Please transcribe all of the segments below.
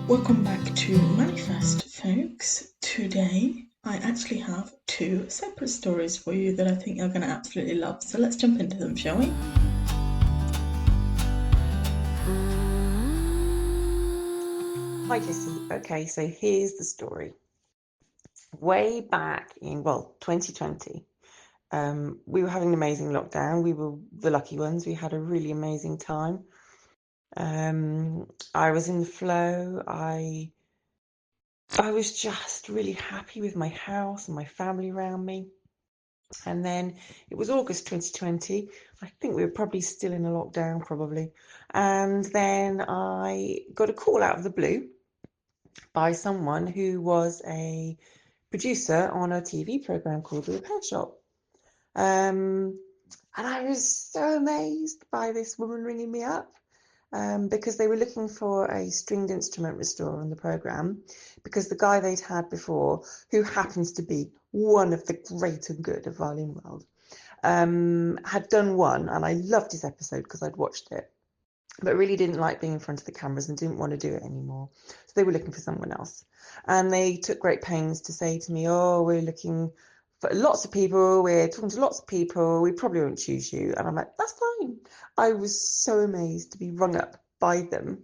Welcome back to Manifest, folks. Today, I actually have two separate stories for you that I think you're going to absolutely love. So let's jump into them, shall we? Hi, Jesse. Okay, so here's the story. Way back in, 2020, we were having an amazing lockdown. We were the lucky ones. We had a really amazing time. I was in the flow. I was just really happy with my house and my family around me. And then it was August 2020. I think we were probably still in a lockdown, probably. And then I got a call out of the blue by someone who was a producer on a TV program called The Repair Shop. And I was so amazed by this woman ringing me up because they were looking for a stringed instrument restorer on the program, because the guy they'd had before, who happens to be one of the great and good of violin world, had done one, and I loved his episode because I'd watched it, but really didn't like being in front of the cameras and didn't want to do it anymore. So they were looking for someone else. And they took great pains to say to me, oh, we're looking for lots of people, we're talking to lots of people, we probably won't choose you. And I'm like, that's fine. I was so amazed to be rung up by them.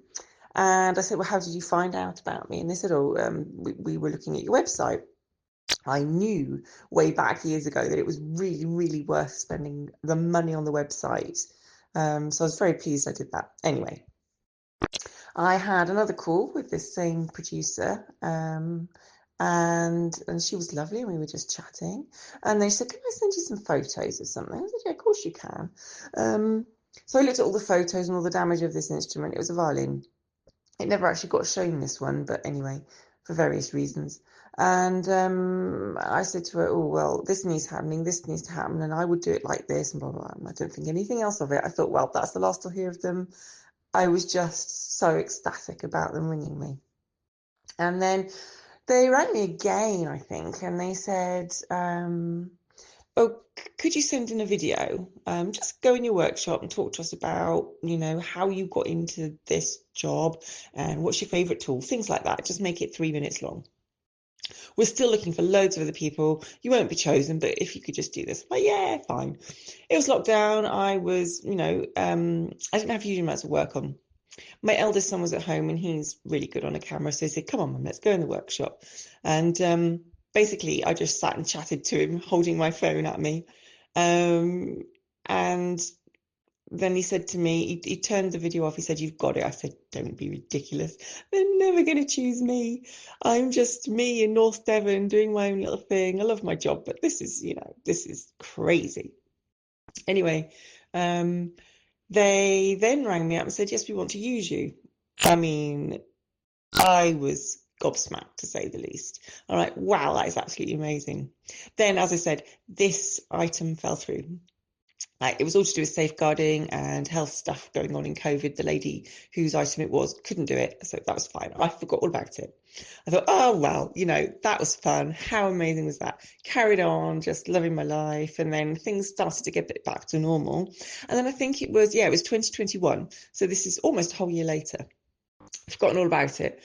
And I said, well, how did you find out about me? And they said, oh, we were looking at your website. I knew way back years ago that it was really, really worth spending the money on the website. So I was very pleased I did that. Anyway, I had another call with this same producer, and she was lovely, and we were just chatting. And they said, "Can I send you some photos of something?" I said, "Yeah, of course you can." So I looked at all the photos and all the damage of this instrument. It was a violin. It never actually got shown, this one, but anyway, for various reasons. And I said to her, oh, well, this needs happening, this needs to happen, and I would do it like this, and blah, blah, blah. And I don't think anything else of it. I thought, well, that's the last I'll hear of them. I was just so ecstatic about them ringing me. And then they rang me again, I think, and they said, oh, could you send in a video? Just go in your workshop and talk to us about, how you got into this job and what's your favourite tool, things like that. Just make it 3 minutes long. We're still looking for loads of other people. You won't be chosen, but if you could just do this. I'm like, yeah, fine. It was lockdown. I was, I didn't have huge amounts of work on. My eldest son was at home and he's really good on a camera. So he said, come on, Mum, let's go in the workshop. And basically, I just sat and chatted to him, holding my phone at me. And then he said to me, he turned the video off. He said, you've got it. I said, don't be ridiculous. They're never going to choose me. I'm just me in North Devon doing my own little thing. I love my job, but this is crazy. Anyway, they then rang me up and said, yes, we want to use you. I mean, I was gobsmacked, to say the least. All right, wow, that is absolutely amazing. Then, as I said, this item fell through. It was all to do with safeguarding and health stuff going on in COVID. The lady whose item it was couldn't do it, so that was fine. I forgot all about it. I thought, oh, well, that was fun. How amazing was that? Carried on, just loving my life. And then things started to get a bit back to normal. And then I think it was 2021. So this is almost a whole year later. I've forgotten all about it.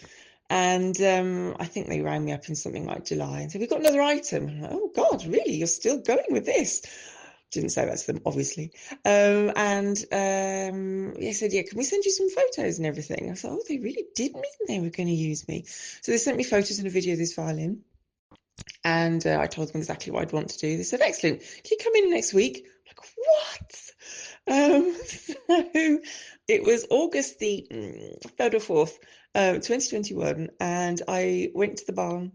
And I think they rang me up in something like July and said, we've got another item. I'm like, oh, God, really? You're still going with this? Didn't say that to them, obviously. He said, yeah, can we send you some photos and everything? I thought, oh, they really did mean they were going to use me. So they sent me photos and a video of this violin. And I told them exactly what I'd want to do. They said, excellent. Can you come in next week? I'm like, what? So it was August the 3rd or 4th, 2021. And I went to the barn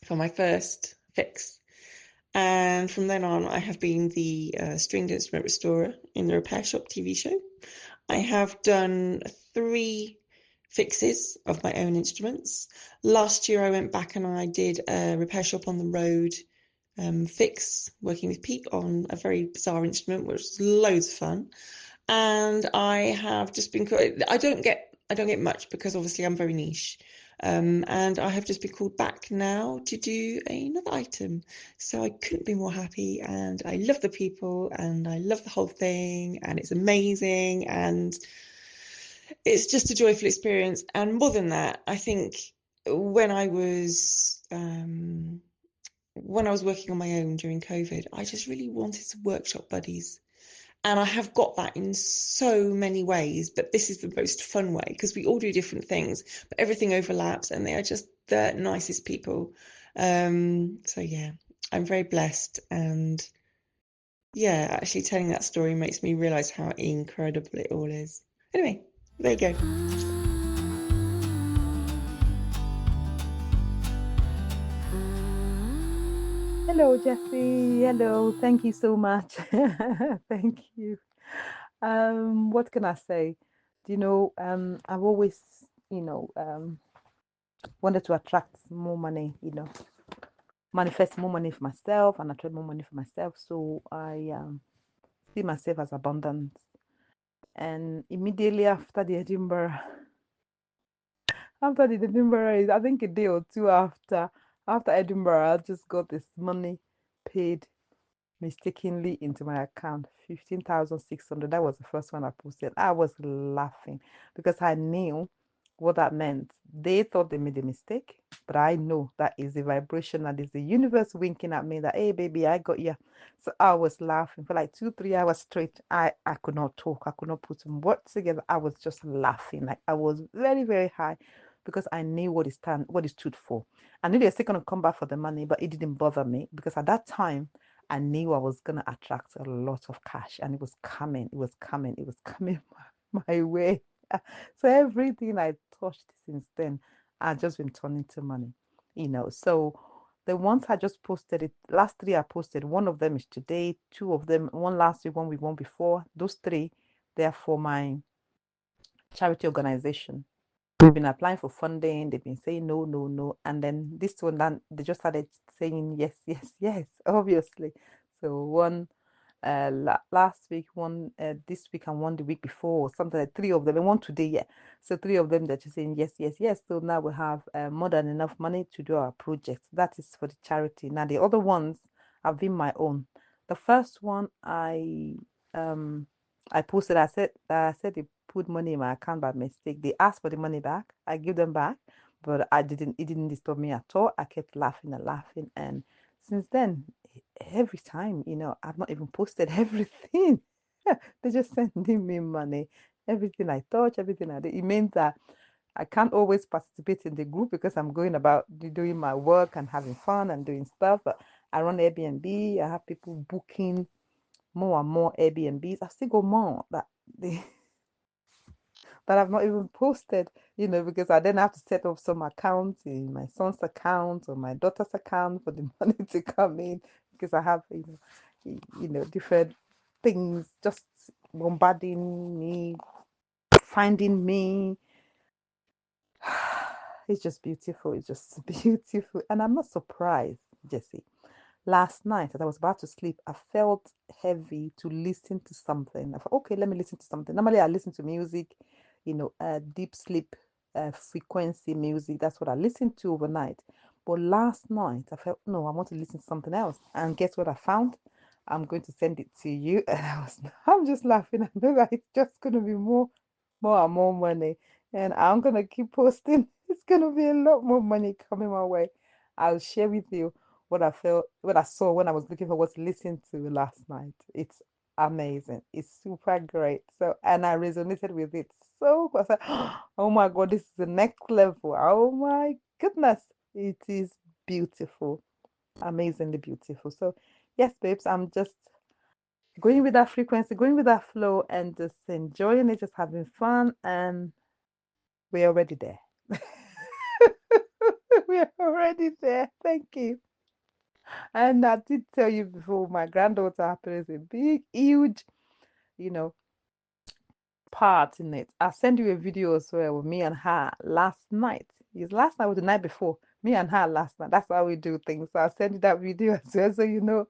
for my first fix. And from then on, I have been the stringed instrument restorer in the Repair Shop TV show. I have done 3 fixes of my own instruments. Last year, I went back and I did a Repair Shop on the road fix, working with Pete on a very bizarre instrument, which was loads of fun. And I have just been, I don't get much because obviously I'm very niche. And I have just been called back now to do another item. So I couldn't be more happy, and I love the people and I love the whole thing, and it's amazing. And it's just a joyful experience. And more than that, I think when I was um, when I was working on my own during COVID, I just really wanted some workshop buddies. And I have got that in so many ways, but this is the most fun way because we all do different things, but everything overlaps and they are just the nicest people. So yeah, I'm very blessed. And yeah, actually telling that story makes me realize how incredible it all is. Anyway, there you go. Hello, Jesse. Hello. Thank you so much. Thank you. What can I say? I've always, you know, um, wanted to attract more money, manifest more money for myself and attract more money for myself. So I see myself as abundant. And immediately after the Edinburgh, I think a day or two after Edinburgh, I just got this money paid mistakenly into my account 15,600. That was the first one I posted. I was laughing because I knew what that meant. They thought they made a mistake, but I know that is a vibration and is the universe winking at me that, hey baby, I got you. So I was laughing for like 2 3 hours straight. I could not talk, I could not put some words together. I was just laughing. Like I was very very high because I knew what it stood for. I knew they were still going to come back for the money, but it didn't bother me because at that time I knew I was gonna attract a lot of cash, and it was coming, it was coming, it was coming my way. So everything I touched since then, I've just been turning to money. So the ones I just posted, it last three I posted, one of them is today, two of them, one last week, one week, one before. Those three, they're for my charity organization. We've been applying for funding. They've been saying no, no, no. And then this one, then they just started saying yes, yes, yes, obviously. So one last week, one this week, and one the week before, something like three of them, and one today, yeah. So three of them they're just saying yes, yes, yes. So now we have more than enough money to do our project. That is for the charity. Now the other ones have been my own. The first one um I posted. I said they put money in my account by mistake. They asked for the money back. I give them back, but I didn't. It didn't disturb me at all. I kept laughing and laughing, and since then, every time, I've not even posted everything. They're just sending me money. Everything I touch, everything I do. It means that I can't always participate in the group because I'm going about doing my work and having fun and doing stuff. But I run Airbnb. I have people booking more and more Airbnbs. I've still got more they that I've not even posted, because I then have to set up some accounts in my son's account or my daughter's account for the money to come in because I have, different things just bombarding me, finding me. It's just beautiful. It's just beautiful. And I'm not surprised, Jesse. Last night, as I was about to sleep, I felt heavy to listen to something. I thought, okay, let me listen to something. Normally, I listen to music, deep sleep frequency music. That's what I listen to overnight. But last night, I felt, no, I want to listen to something else. And guess what I found? I'm going to send it to you. And I'm just laughing. I know that it's just going to be more and more money. And I'm going to keep posting. It's going to be a lot more money coming my way. I'll share with you what I felt, what I saw when I was looking for what to listen to last night. It's amazing. It's super great. So, and I resonated with it so much. I was like, oh my God, this is the next level. Oh my goodness. It is beautiful, amazingly beautiful. So, yes, babes, I'm just going with that frequency, going with that flow, and just enjoying it, just having fun. And we're already there. We're already there. Thank you. And I did tell you before, my granddaughter plays a big, huge, you know, part in it. I sent you a video as well with me and her last night. Yes, last night was the night before. Me and her last night. That's how we do things. So I'll send you that video as well so you know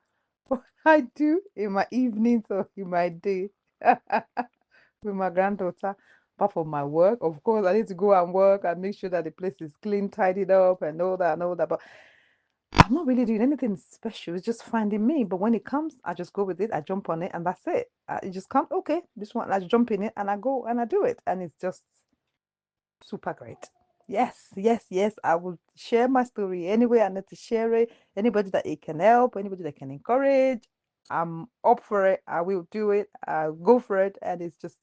what I do in my evenings or in my day with my granddaughter. Apart from my work, of course, I need to go and work and make sure that the place is clean, tidied up, and all that and all that. But I'm not really doing anything special. It's just finding me. But when it comes, I just go with it. I jump on it, and that's it. It just comes. Okay, this one. I jump in it, and I go and I do it, and it's just super great. Yes, yes, yes. I will share my story anyway. I need to share it. Anybody that it can help, anybody that can encourage, I'm up for it. I will do it. I'll go for it, and it's just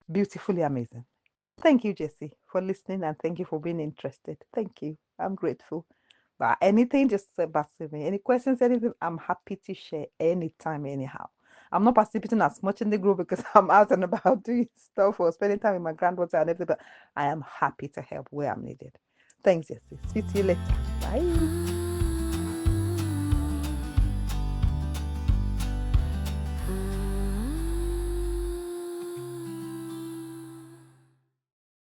beautifully amazing. Thank you, Jesse, for listening, and thank you for being interested. Thank you. I'm grateful. But anything, just say back to me. Any questions, anything, I'm happy to share anytime, anyhow. I'm not participating as much in the group because I'm out and about doing stuff or spending time with my granddaughter and everything, but I am happy to help where I'm needed. Thanks, Jesse. Speak to you later. Bye.